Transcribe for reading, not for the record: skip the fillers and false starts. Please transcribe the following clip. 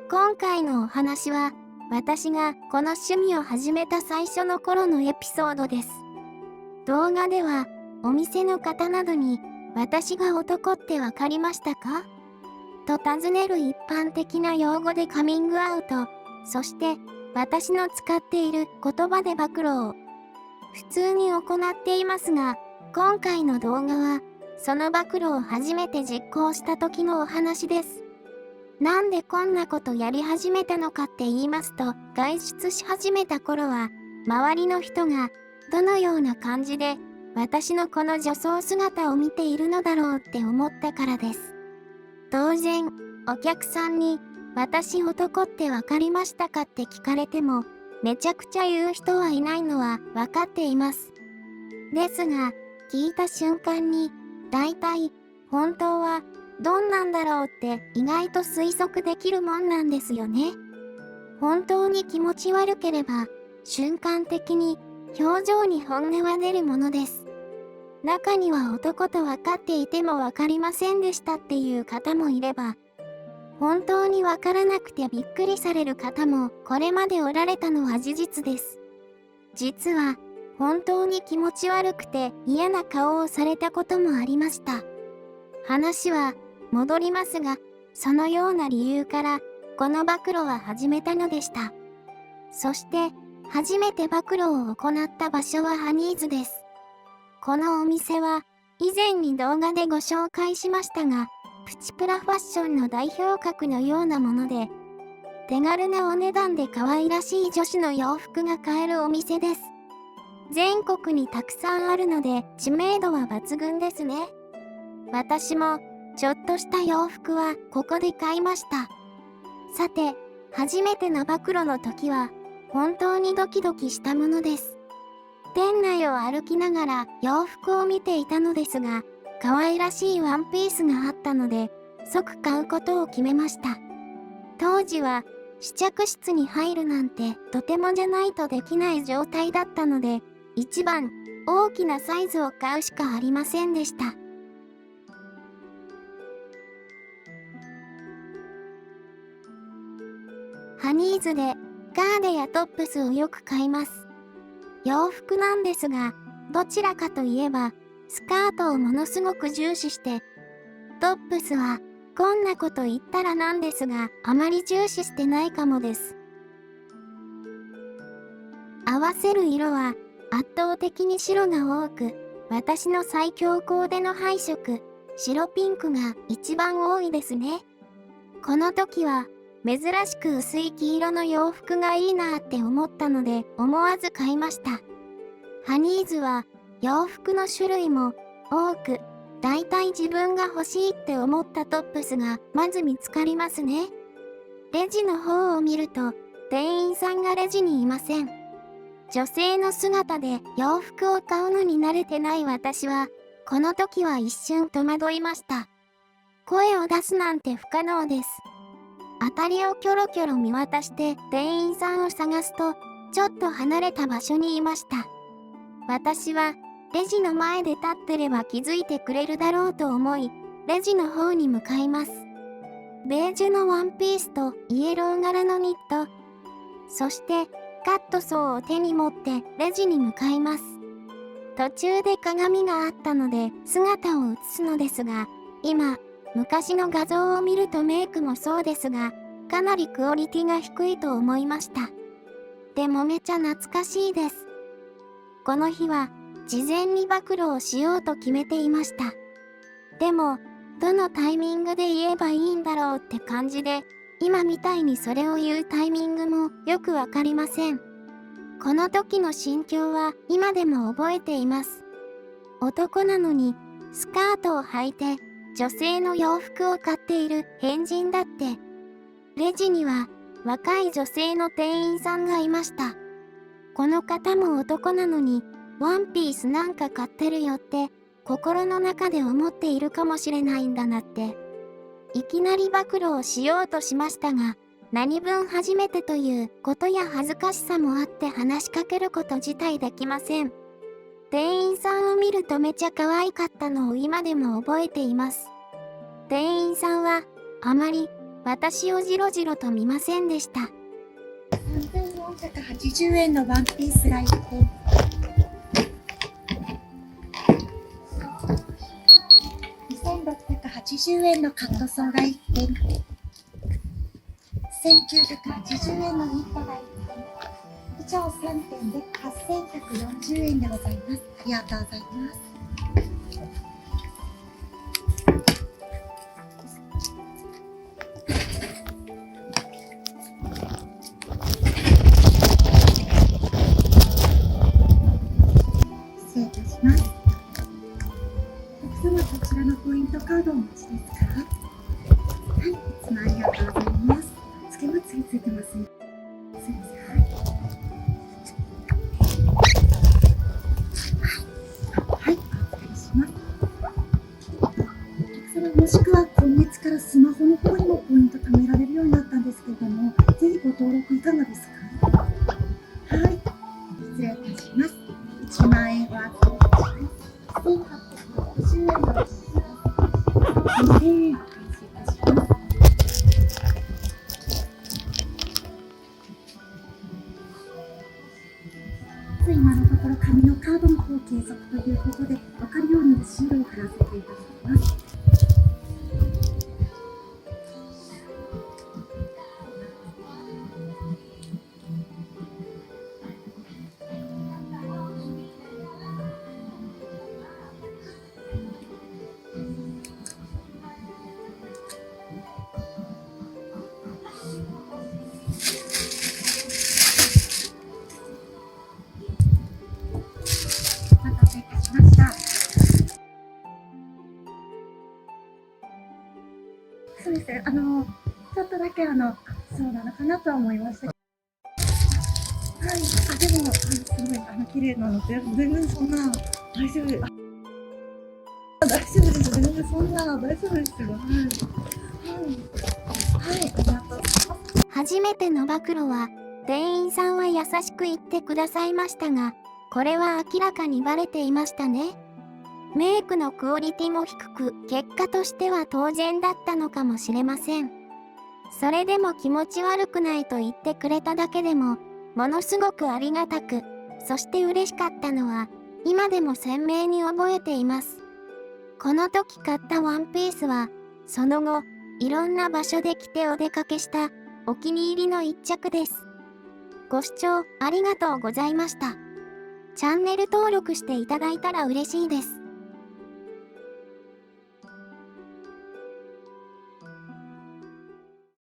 今回のお話は、私がこの趣味を始めた最初の頃のエピソードです。動画では、お店の方などに、私が男ってわかりましたかと尋ねる一般的な用語でカミングアウト、そして私の使っている言葉で暴露を普通に行っていますが、今回の動画は、その暴露を初めて実行した時のお話です。なんでこんなことやり始めたのかって言いますと、外出し始めた頃は、周りの人がどのような感じで私のこの女装姿を見ているのだろうって思ったからです。当然、お客さんに私男ってわかりましたかって聞かれても、めちゃくちゃ言う人はいないのはわかっています。ですが、聞いた瞬間に、だいたい本当はどんなんだろうって意外と推測できるもんなんですよね。本当に気持ち悪ければ、瞬間的に表情に本音は出るものです。中には男と分かっていても分かりませんでしたっていう方もいれば、本当に分からなくてびっくりされる方もこれまでおられたのは事実です。実は、本当に気持ち悪くて嫌な顔をされたこともありました。話は戻りますが、そのような理由から、この暴露は始めたのでした。そして、初めて暴露を行った場所はハニーズです。このお店は、以前に動画でご紹介しましたが、プチプラファッションの代表格のようなもので、手軽なお値段で可愛らしい女子の洋服が買えるお店です。全国にたくさんあるので知名度は抜群ですね。私もちょっとした洋服はここで買いました。さて、初めての暴露の時は本当にドキドキしたものです。店内を歩きながら洋服を見ていたのですが、可愛らしいワンピースがあったので即買うことを決めました。当時は試着室に入るなんてとてもじゃないとできない状態だったので、一番大きなサイズを買うしかありませんでした。ハニーズでガーデやトップスをよく買います。洋服なんですが、どちらかといえばスカートをものすごく重視して、トップスはこんなこと言ったらなんですが、あまり重視してないかもです。合わせる色は圧倒的に白が多く、私の最強コーデの配色、白ピンクが一番多いですね。この時は珍しく薄い黄色の洋服がいいなって思ったので思わず買いました。ハニーズは洋服の種類も多く、だいたい自分が欲しいって思ったトップスがまず見つかりますね。レジの方を見ると店員さんがレジにいません。女性の姿で洋服を買うのに慣れてない私は、この時は一瞬戸惑いました。声を出すなんて不可能です。辺りをキョロキョロ見渡して店員さんを探すと、ちょっと離れた場所にいました。私は、レジの前で立ってれば気づいてくれるだろうと思い、レジの方に向かいます。ベージュのワンピースとイエロー柄のニット、そしてカットソーを手に持ってレジに向かいます。途中で鏡があったので姿を映すのですが、今、昔の画像を見るとメイクもそうですが、かなりクオリティが低いと思いました。でもめちゃ懐かしいです。この日は、事前に暴露をしようと決めていました。でも、どのタイミングで言えばいいんだろうって感じで、今みたいにそれを言うタイミングもよくわかりません。この時の心境は今でも覚えています。男なのに、スカートを履いて、女性の洋服を買っている変人だって。レジには若い女性の店員さんがいました。この方も男なのに、ワンピースなんか買ってるよって、心の中で思っているかもしれないんだなって。いきなり暴露をしようとしましたが、何分初めてということや恥ずかしさもあって話しかけること自体できません。店員さんを見るとめちゃ可愛かったのを今でも覚えています。店員さんはあまり私をじろじろと見ませんでした。3480円のワンピースが1点。2680円のカットソーが1点。1980円のニットが1点。以上3点で8140円でございます。ありがとうございます。失礼いたします。お客様、こちらのポイントカードをお持ちですか？はい、いつもありがとうございます。付けもついてますね。すいません。はい、お預かりします。お客様、もしくは今月からスマホの方にもポイント貯められるようになったんですけれども、ぜひご登録いかがですか？はい、失礼いたします。1万円お預かりします。1860円のお支払い。2000円お返しいたします。今のところ紙のカードの方継続ということで、分かるようにレシートを貼らせていただきます。お待たせいたしました。そうですね、ちょっとだけそうなのかなとは思いました。はい、でも、すごい、綺麗なので、全然そんな、大丈夫、大丈夫です。全然そんな、大丈夫ですよ。はい。はい。はい、ありがとうございます。初めての暴露は、店員さんは優しく言ってくださいましたが、これは明らかにバレていましたね。メイクのクオリティも低く、結果としては当然だったのかもしれません。それでも気持ち悪くないと言ってくれただけでも、ものすごくありがたく、そして嬉しかったのは、今でも鮮明に覚えています。この時買ったワンピースは、その後、いろんな場所で着てお出かけしたお気に入りの一着です。ご視聴ありがとうございました。チャンネル登録していただいたら嬉しいです。